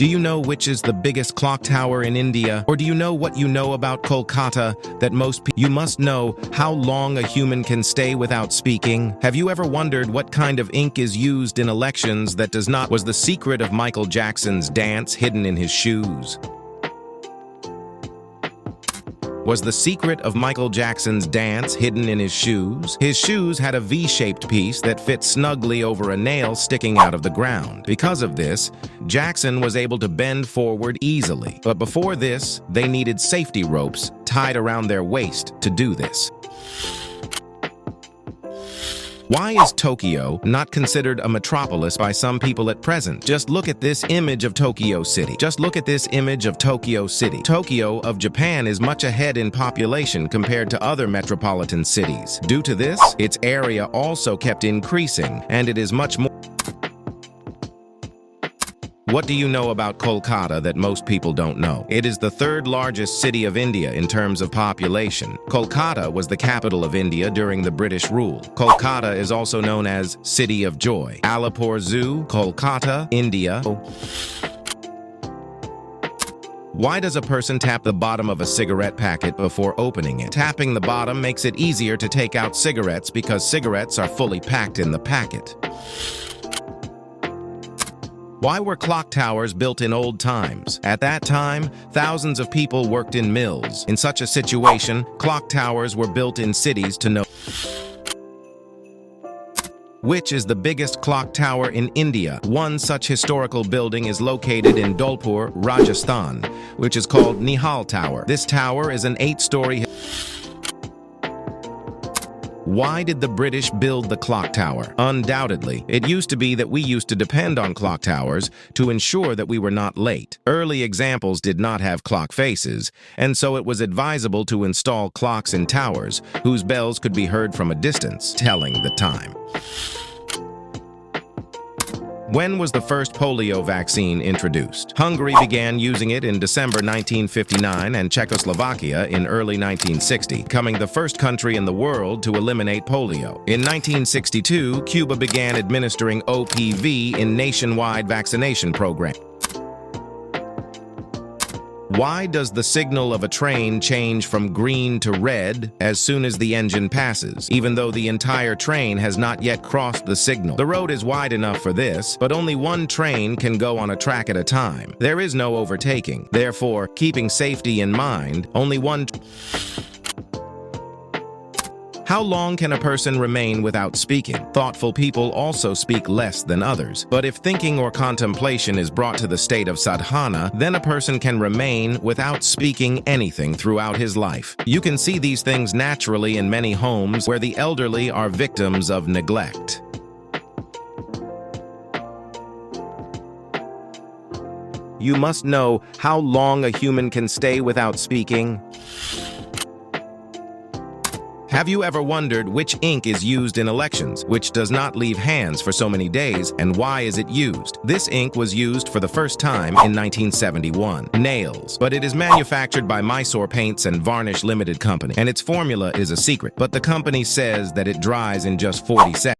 Do you know which is the biggest clock tower in India? Or do you know what you know about Kolkata that most people... You must know how long a human can stay without speaking. Have you ever wondered what kind of ink is used in elections that does not... Was the secret of Michael Jackson's dance hidden in his shoes? Was the secret of Michael Jackson's dance hidden in his shoes? His shoes had a V-shaped piece that fit snugly over a nail sticking out of the ground. Because of this, Jackson was able to bend forward easily. But before this, they needed safety ropes tied around their waist to do this. Why is Tokyo not considered a metropolis by some people at present? Just look at this image of Tokyo City. Tokyo of Japan is much ahead in population compared to other metropolitan cities. Due to this, its area also kept increasing, and it is much more... What do you know about Kolkata that most people don't know? It is the third largest city of India in terms of population. Kolkata was the capital of India during the British rule. Kolkata is also known as City of Joy. Alipur Zoo, Kolkata, India. Why does a person tap the bottom of a cigarette packet before opening it? Tapping the bottom makes it easier to take out cigarettes because cigarettes are fully packed in the packet. Why were clock towers built in old times? At that time, thousands of people worked in mills. In such a situation, clock towers were built in cities to know which is the biggest clock tower in India. One such historical building is located in Dholpur, Rajasthan, which is called Nihal Tower. This tower is an 8-story... Why did the British build the clock tower? Undoubtedly, it used to be that we used to depend on clock towers to ensure that we were not late. Early examples did not have clock faces, and so it was advisable to install clocks in towers whose bells could be heard from a distance, telling the time. When was the first polio vaccine introduced? Hungary began using it in December 1959 and Czechoslovakia in early 1960, becoming the first country in the world to eliminate polio. In 1962, Cuba began administering OPV in nationwide vaccination program. Why does the signal of a train change from green to red as soon as the engine passes, even though the entire train has not yet crossed the signal? The road is wide enough for this, but only one train can go on a track at a time. There is no overtaking. Therefore, keeping safety in mind, only one... How long can a person remain without speaking? Thoughtful people also speak less than others. But if thinking or contemplation is brought to the state of sadhana, then a person can remain without speaking anything throughout his life. You can see these things naturally in many homes where the elderly are victims of neglect. You must know how long a human can stay without speaking. Have you ever wondered which ink is used in elections, which does not leave hands for so many days, and why is it used? This ink was used for the first time in 1971. Nails. But it is manufactured by Mysore Paints and Varnish Limited Company, and its formula is a secret. But the company says that it dries in just 40 seconds.